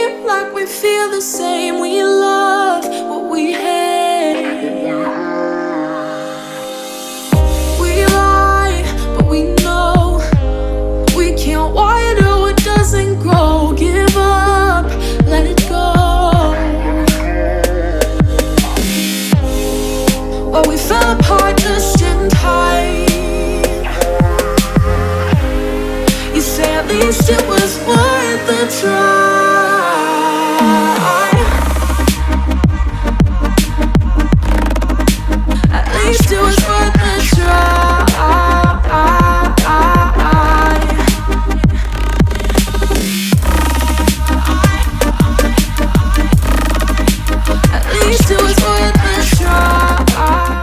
seem like we feel the same. We love what we hate. We lie, but we know we can't water what doesn't grow. Give up, let it go. Well, we fell apart just in time. You say at least it was worth the try. At least it was worth the try. At least it was worth the try.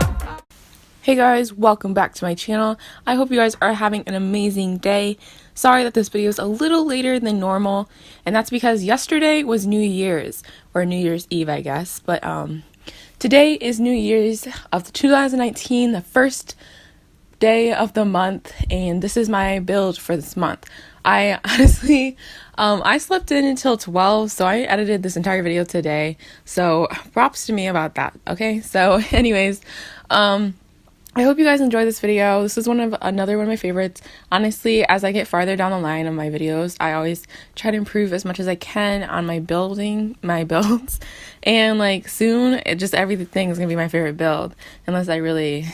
Hey guys, welcome back to my channel. I hope you guys are having an amazing day. Sorry that this video is a little later than normal, and that's because yesterday was New Year's, or New Year's Eve I guess, but today is New Year's of 2019, the first day of the month, and this is my build for this month. I honestly, I slept in until 12, so I edited this entire video today, so props to me about that, okay? So anyways, I hope you guys enjoy this video. This is another one of my favorites. Honestly, as I get farther down the line of my videos, I always try to improve as much as I can on my builds. And like soon, everything is gonna be my favorite build, unless I really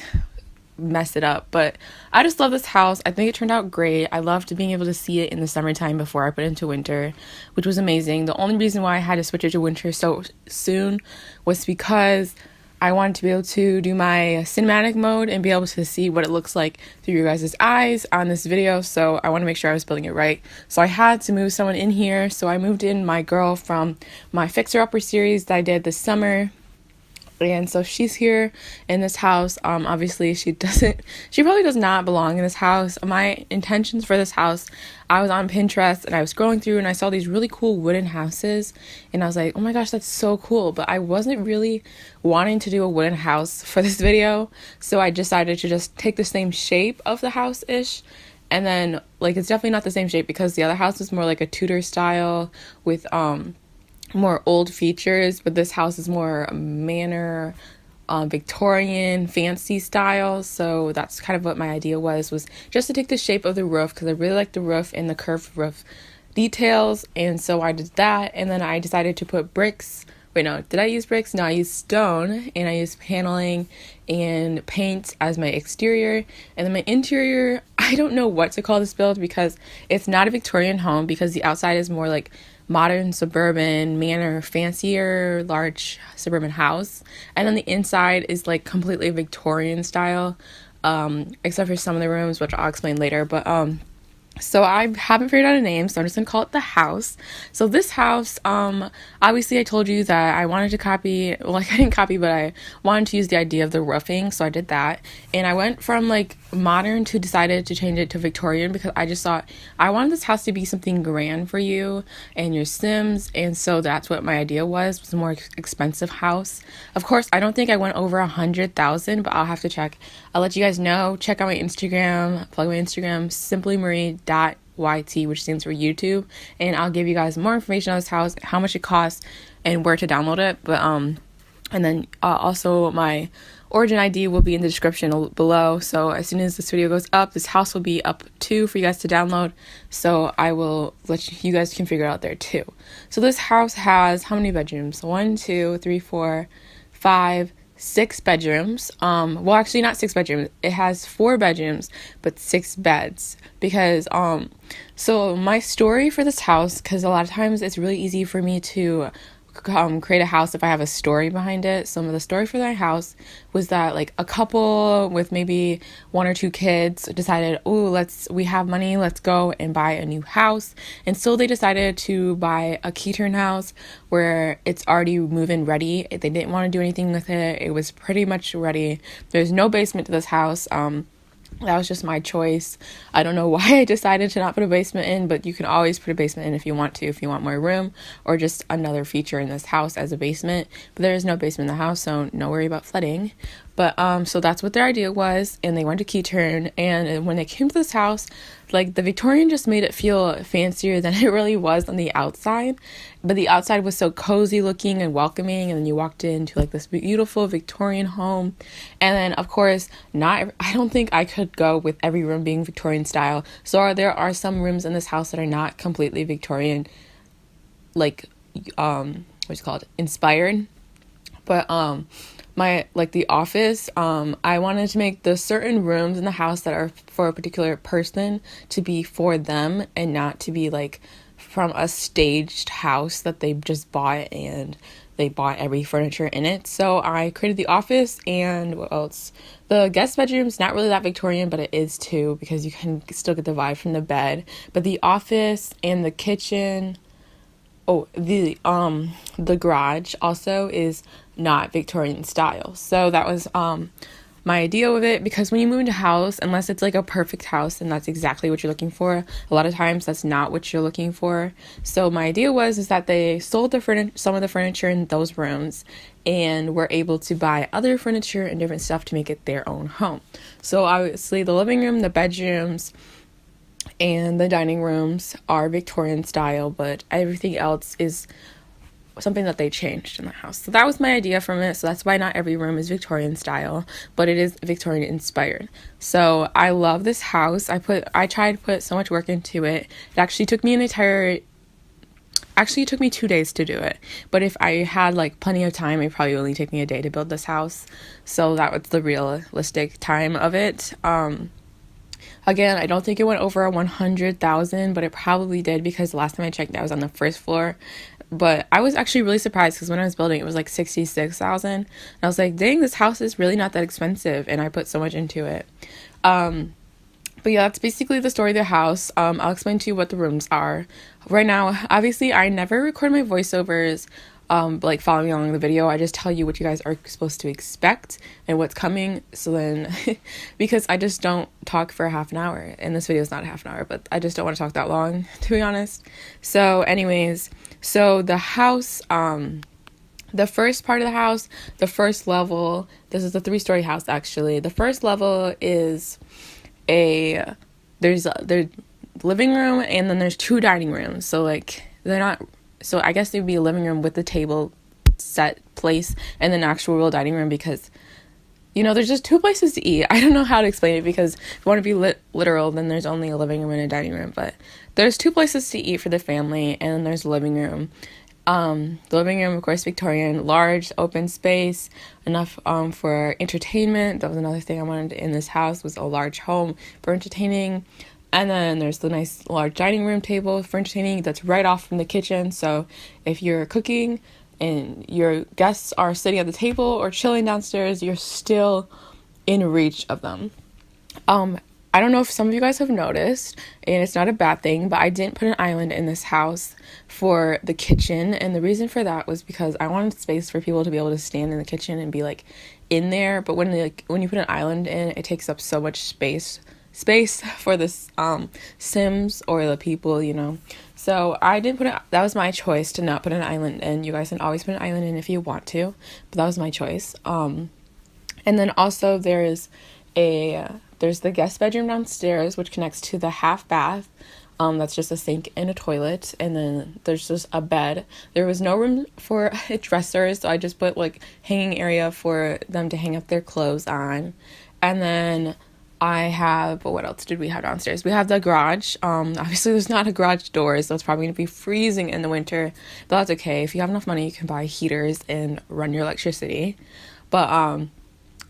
mess it up. But I just love this house. I think it turned out great. I loved being able to see it in the summertime before I put it into winter, which was amazing. The only reason why I had to switch it to winter so soon was because I wanted to be able to do my cinematic mode and be able to see what it looks like through your guys' eyes on this video, so I want to make sure I was building it right. So I had to move someone in here, so I moved in my girl from my Fixer Upper series that I did this summer. And so she's here in this house. Obviously she probably does not belong in this house. My intentions for this house, I was on Pinterest and I was scrolling through and I saw these really cool wooden houses and I was like, oh my gosh, that's so cool. But I wasn't really wanting to do a wooden house for this video, so I decided to just take the same shape of the house-ish. And then like it's definitely not the same shape because the other house was more like a Tudor style with more old features, but this house is more manor, Victorian, fancy style. So that's kind of what my idea was just to take the shape of the roof, because I really like the roof and the curved roof details. And so I did that, and then I decided to put bricks. Wait, no, did I use bricks? No, I used stone, and I used paneling and paint as my exterior. And then my interior, I don't know what to call this build because it's not a Victorian home, because the outside is more like modern suburban manor, fancier large suburban house, and then the inside is like completely Victorian style, except for some of the rooms, which I'll explain later. But so I haven't figured out a name, so I'm just gonna call it the house. So this house, obviously I told you that I wanted to copy, well, like I didn't copy, but I wanted to use the idea of the roofing, so I did that. And I went from like modern to decided to change it to Victorian because I just thought I wanted this house to be something grand for you and your Sims, and so that's what my idea was a more expensive house. Of course, I don't think I went over 100,000, but I'll have to check. I'll let you guys know. Check out my Instagram, plug my Instagram, simplymarie.yt, which stands for YouTube, and I'll give you guys more information on this house, how much it costs, and where to download it. But and then also my origin ID will be in the description below, so as soon as this video goes up, this house will be up too for you guys to download, so I will let you guys can figure it out there too. So this house has how many bedrooms? 1, 2, 3, 4, 5, 6 bedrooms. Well, actually not 6 bedrooms, it has 4 bedrooms but 6 beds, because so my story for this house, because a lot of times it's really easy for me to create a house if I have a story behind it. So the story for that house was that like a couple with maybe 1 or 2 kids decided, oh, we have money, let's go and buy a new house. And so they decided to buy a key-turn house where it's already move-in ready. They didn't want to do anything with it. It was pretty much ready. There's no basement to this house. That was just my choice. I don't know why I decided to not put a basement in, but you can always put a basement in if you want to, if you want more room, or just another feature in this house as a basement. But there is no basement in the house, so no worry about flooding. But so that's what their idea was, and they went to key turn. And when they came to this house, like the Victorian just made it feel fancier than it really was on the outside. But the outside was so cozy looking and welcoming, and then you walked into like this beautiful Victorian home. And then of course, I don't think I could go with every room being Victorian style. So there are some rooms in this house that are not completely Victorian, like what's it called, inspired. But the office, I wanted to make the certain rooms in the house that are for a particular person to be for them, and not to be like from a staged house that they just bought and they bought every furniture in it. So I created the office, and what else? The guest bedroom's not really that Victorian, but it is too, because you can still get the vibe from the bed. But the office and the kitchen, the garage also is not Victorian style. So that was my idea with it, because when you move into a house, unless it's like a perfect house and that's exactly what you're looking for, a lot of times that's not what you're looking for. So my idea is that they sold some of the furniture in those rooms, and were able to buy other furniture and different stuff to make it their own home. So obviously the living room, the bedrooms, and the dining rooms are Victorian style, but everything else is something that they changed in the house. So that was my idea from it. So that's why not every room is Victorian style, but it is Victorian inspired. So I love this house. I tried to put so much work into it. It actually took me it took me 2 days to do it. But if I had like plenty of time, it probably only take me a day to build this house. So that was the realistic time of it. Again, I don't think it went over 100,000, but it probably did, because the last time I checked, I was on the first floor. But I was actually really surprised, because when I was building, it was like 66,000. And I was like, dang, this house is really not that expensive, and I put so much into it. But yeah, that's basically the story of the house. I'll explain to you what the rooms are. Right now, obviously, I never record my voiceovers, like following along the video. I just tell you what you guys are supposed to expect and what's coming. So then, because I just don't talk for half an hour, and this video is not half an hour, but I just don't want to talk that long, to be honest. So anyways, so the house, the first part of the house, the first level, this is a 3-story house actually. The first level is there's living room, and then there's 2 dining rooms. So like so I guess there'd be a living room with the table set place, and then an actual real dining room, because there's just 2 places to eat. I don't know how to explain it, because if you want to be literal, then there's only a living room and a dining room, but there's 2 places to eat for the family, and then there's a living room. The living room, of course, Victorian, large, open space, enough for entertainment. That was another thing I wanted in this house, was a large home for entertaining. And then there's the nice large dining room table for entertaining that's right off from the kitchen. So if you're cooking and your guests are sitting at the table or chilling downstairs, you're still in reach of them. I don't know if some of you guys have noticed, and it's not a bad thing, but I didn't put an island in this house for the kitchen. And the reason for that was because I wanted space for people to be able to stand in the kitchen and be like in there. But when you put an island in, it takes up so much space for the Sims or the people, So I didn't put it. That was my choice to not put an island in. You guys can always put an island in if you want to, but that was my choice. And then also there's the guest bedroom downstairs, which connects to the half bath. That's just a sink and a toilet, and then there's just a bed. There was no room for dressers, so I just put like hanging area for them to hang up their clothes on. And then what else did we have downstairs? We have the garage. Obviously there's not a garage door, so it's probably going to be freezing in the winter, but that's okay. If you have enough money, you can buy heaters and run your electricity. But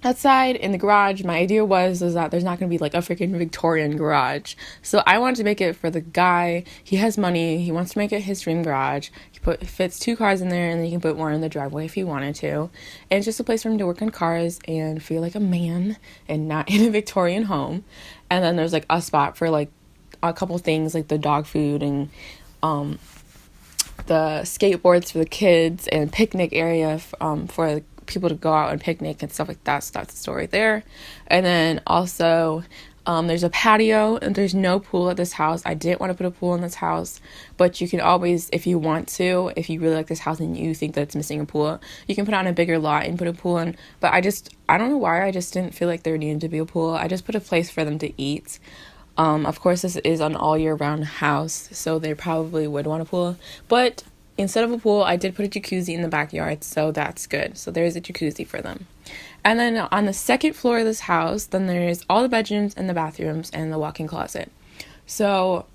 outside in the garage, my idea was that there's not going to be like a freaking Victorian garage. So I wanted to make it for the guy. He has money. He wants to make it his dream garage. Fits 2 cars in there, and then you can put one in the driveway if you wanted to. And it's just a place for him to work on cars and feel like a man and not in a Victorian home. And then there's like a spot for like a couple things, like the dog food and the skateboards for the kids, and picnic area for people to go out and picnic and stuff like that. So that's the story there. And then also There's a patio, and there's no pool at this house. I didn't want to put a pool in this house, but you can always, if you want to, if you really like this house and you think that it's missing a pool, you can put on a bigger lot and put a pool in. But I don't know why, I just didn't feel like there needed to be a pool. I just put a place for them to eat. Of course, this is an all year round house, so they probably would want a pool. But instead of a pool, I did put a jacuzzi in the backyard, so that's good. So there's a jacuzzi for them. And then on the second floor of this house, then there's all the bedrooms and the bathrooms and the walk-in closet. So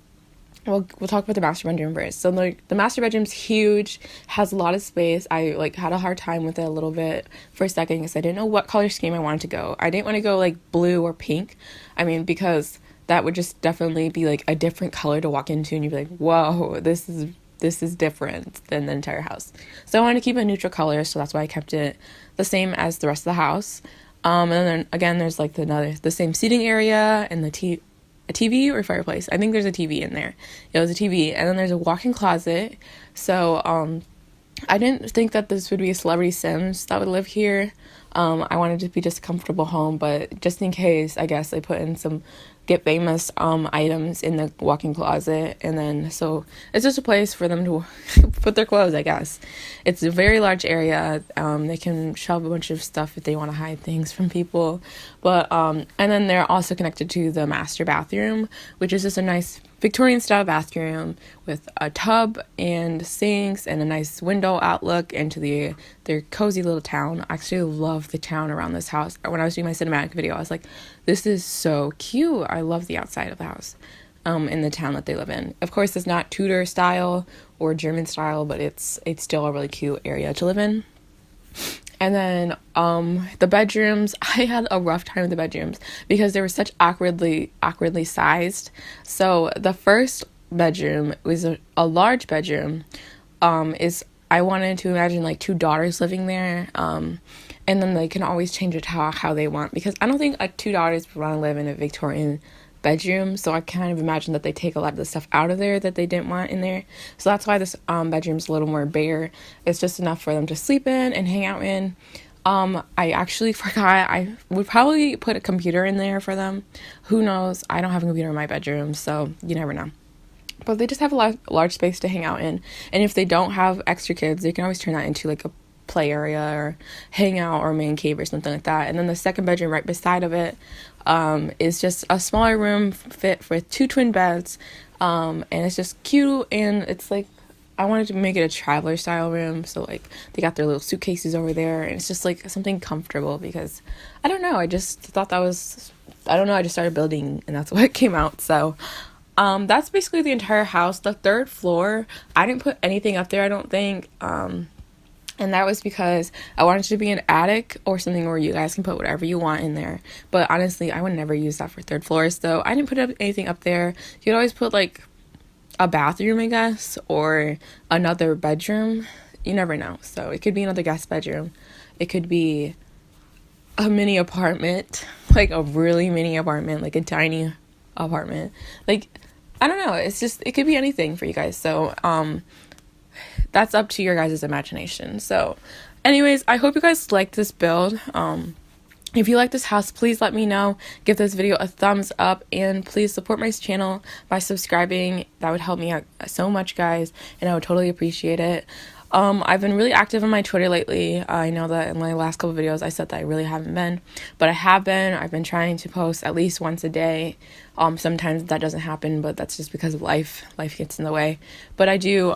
we'll talk about the master bedroom first. So the master bedroom's huge, has a lot of space. I had a hard time with it a little bit for a second because I didn't know what color scheme I wanted to go. I didn't want to go like blue or pink. I mean, because that would just definitely be like a different color to walk into and you'd be like, whoa, this is different than the entire house. So I wanted to keep a neutral color, so that's why I kept it the same as the rest of the house. And then again, there's like the same seating area and a TV or fireplace. I think there's a TV in there. It was a TV, and then there's a walk-in closet. So I didn't think that this would be a celebrity Sims that would live here. I wanted it to be just a comfortable home, but just in case, I guess I put in some get famous items in the walk-in closet, and then so it's just a place for them to put their clothes, I guess. It's a very large area. They can shelve a bunch of stuff if they want to hide things from people, but and then they're also connected to the master bathroom, which is just a nice Victorian style bathroom with a tub and sinks and a nice window outlook into their cozy little town. I actually love the town around this house. When I was doing my cinematic video, I was like, this is so cute. I love the outside of the house in the town that they live in. Of course, it's not Tudor style or German style, but it's still a really cute area to live in. And then the bedrooms, I had a rough time with the bedrooms because they were such awkwardly sized. So the first bedroom was a large bedroom. I wanted to imagine like two daughters living there. And then they can always change it how they want, because I don't think two daughters would want to live in a Victorian bedroom. So I kind of imagined that they take a lot of the stuff out of there that they didn't want in there. So that's why this bedroom's a little more bare. It's just enough for them to sleep in and hang out in. I actually forgot, I would probably put a computer in there for them. Who knows? I don't have a computer in my bedroom, so you never know. But they just have a large space to hang out in. And if they don't have extra kids, they can always turn that into like a play area or hangout or man cave or something like that. And then the second bedroom right beside of it is just a smaller room fit with 2 twin beds, and it's just cute, and it's like I wanted to make it a traveler style room, so like they got their little suitcases over there, and it's just like something comfortable, because I don't know, I just thought that was, I don't know, I just started building and that's what came out. So that's basically the entire house. The third floor, I didn't put anything up there, I don't think, and that was because I wanted it to be an attic or something where you guys can put whatever you want in there. But honestly, I would never use that for third floors, so I didn't put anything up there. You could always put like a bathroom, I guess, or another bedroom. You never know. So it could be another guest bedroom. It could be a mini apartment, like a really mini apartment, like a tiny apartment. Like, I don't know. It's just, it could be anything for you guys. So, that's up to your guys' imagination. So anyways, I hope you guys liked this build. If you like this house, please let me know. Give this video a thumbs up, and please support my channel by subscribing. That would help me out so much, guys, and I would totally appreciate it. I've been really active on my Twitter lately. I know that in my last couple videos I said that I really haven't been, but I have been. I've been trying to post at least once a day. Sometimes that doesn't happen, but that's just because of life. Life gets in the way. But I do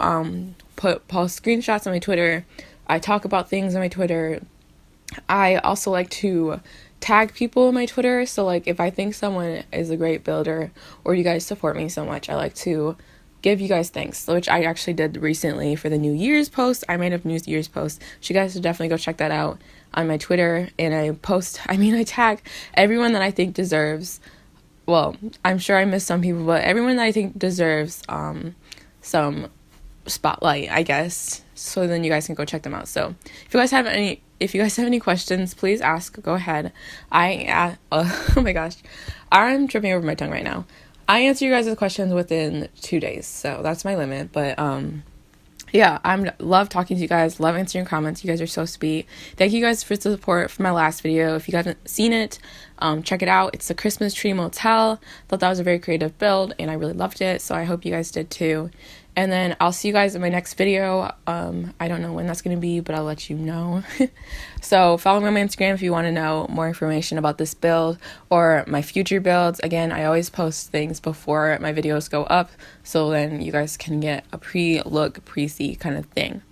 post screenshots on my Twitter. I talk about things on my Twitter. I also like to tag people on my Twitter. So like if I think someone is a great builder or you guys support me so much, I like to give you guys thanks, which I actually did recently for the New Year's post. I made a New Year's post, so you guys should definitely go check that out on my Twitter. And I tag everyone that I think deserves, well, I'm sure I missed some people, but everyone that I think deserves some spotlight, I guess, so then you guys can go check them out. So if you guys have any questions, please ask. Go ahead. Oh my gosh, I'm tripping over my tongue right now. I answer you guys' questions within 2 days, so that's my limit. But yeah, I'm love talking to you guys, love answering comments. You guys are so sweet. Thank you guys for the support for my last video. If you haven't seen it, check it out. It's the Christmas tree motel. Thought that was a very creative build and I really loved it, so I hope you guys did too. And then I'll see you guys in my next video. I don't know when that's going to be, but I'll let you know. So follow me on my Instagram if you want to know more information about this build or my future builds. Again, I always post things before my videos go up, so then you guys can get a pre-look, pre-see kind of thing.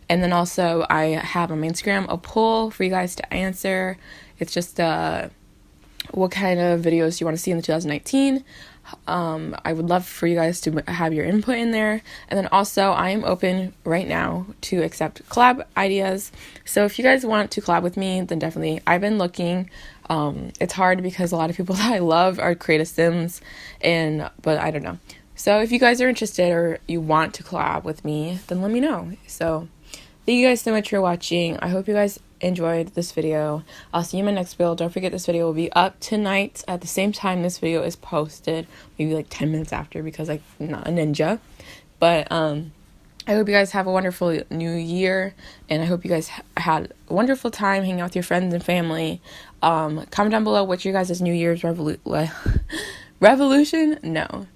And then also I have on my Instagram a poll for you guys to answer. It's just what kind of videos you want to see in the 2019. I would love for you guys to have your input in there. And then also I am open right now to accept collab ideas. So if you guys want to collab with me, then definitely. I've been looking. It's hard because a lot of people that I love are creative sims, but I don't know. So if you guys are interested or you want to collab with me, then let me know. So thank you guys so much for watching. I hope you guys enjoyed this video. I'll see you in my next build. Don't forget this video will be up tonight at the same time this video is posted, maybe like 10 minutes after because I'm not a ninja. But I hope you guys have a wonderful new year, and I hope you guys had a wonderful time hanging out with your friends and family. Comment down below what your guys' New Year's revolution? No.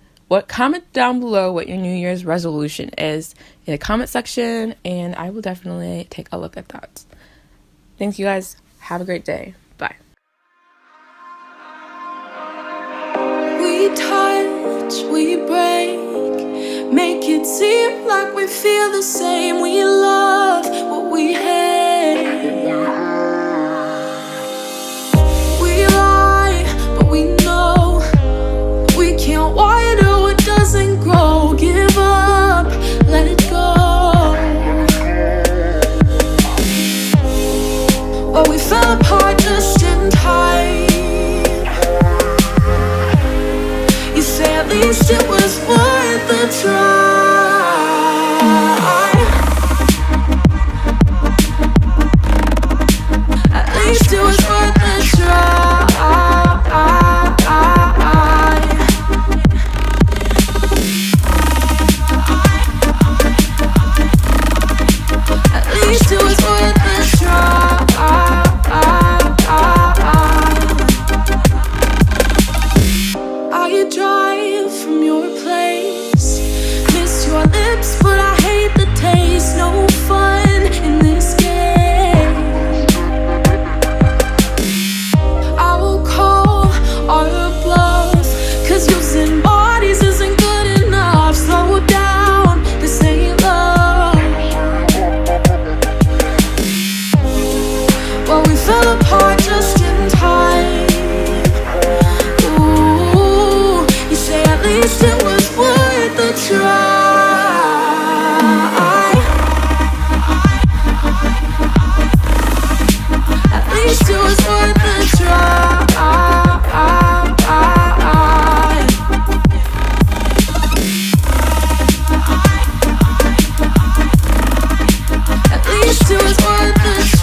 Comment down below what your New Year's resolution is in the comment section, and I will definitely take a look at that. Thanks, you guys. Have a great day. Bye. We touch, we break, make it seem like we feel the same. We love what we hate. We lie, but we know we can't water what doesn't grow. Give up, let it go. But we fell apart just in time. You say at least it was worth the try. At least it was worth the try. At least it was worth the try. I drive from your place, miss your lips, but I hate the taste. No fun in this game. I will call our bluff, 'cause using bodies isn't good enough. Slow down, this ain't love. Well, we fell apart just in time. Ooh, you say at least it was worth the try. At least it was worth the try. At least it was worth the try.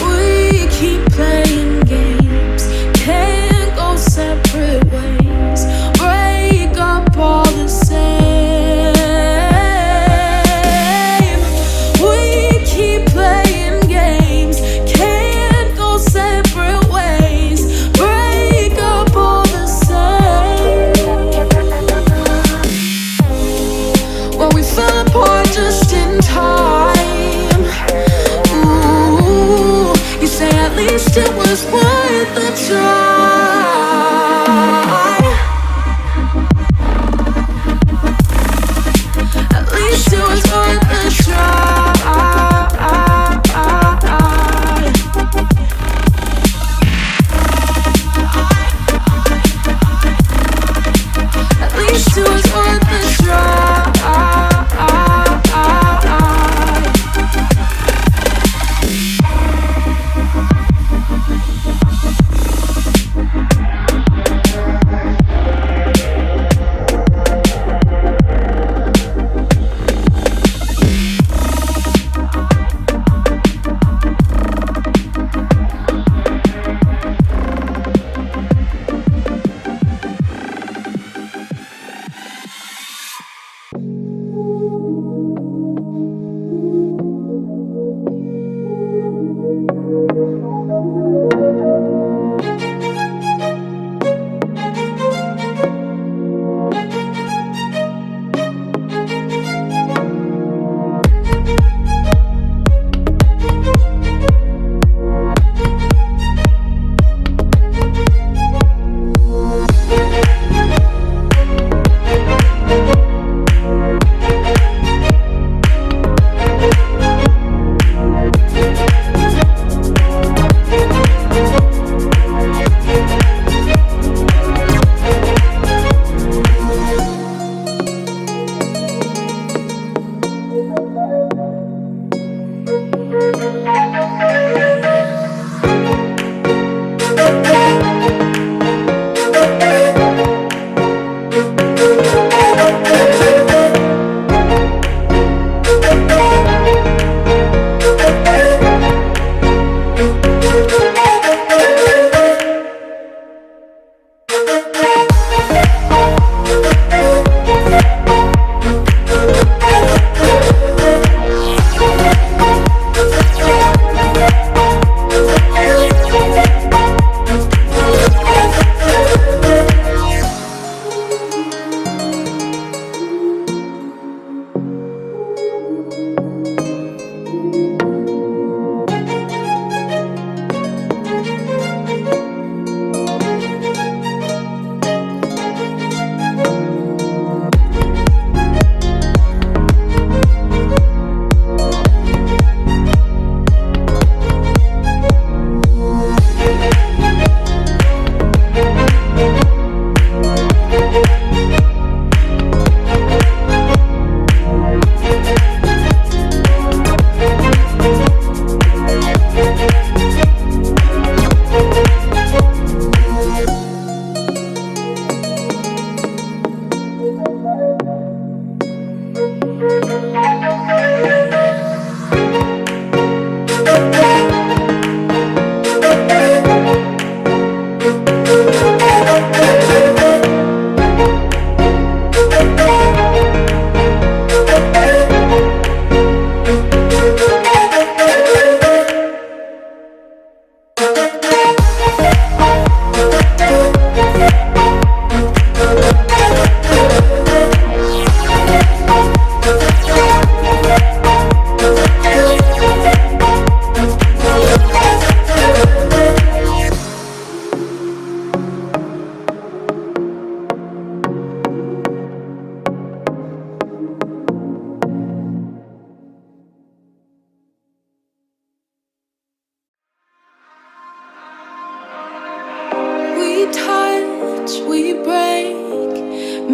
We keep playing games, can't go separate ways. Break up all the same. We keep playing games, can't go separate ways. Break up all the same. Well, we fell apart just in time. Ooh, you say at least it was worth the try. At least it was worth the try. At least it was worth the try.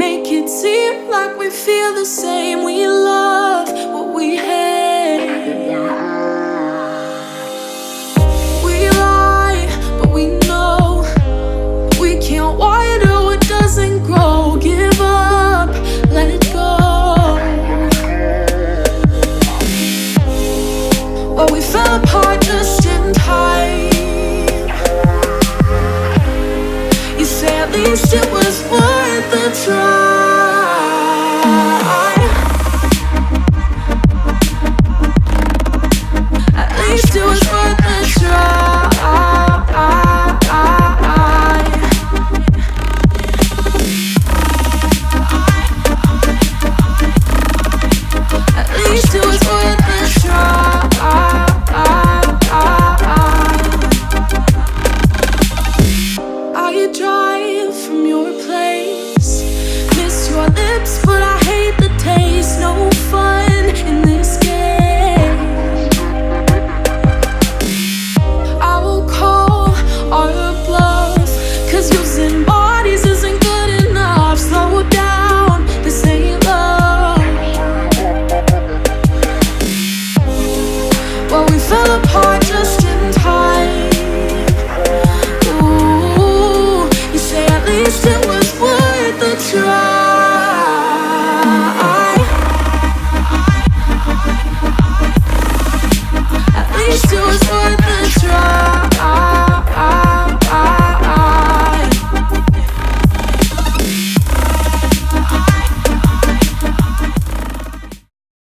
make it seem like we feel the same. We love what we hate. We lie, but we know we can't water what doesn't grow. Give up, let it go. Well, we fell apart just in time. You say at least it was worth a try. At least it was worth a try. At least it was worth a try. I drive from your place, miss your lips, but I hate the taste. No fun in this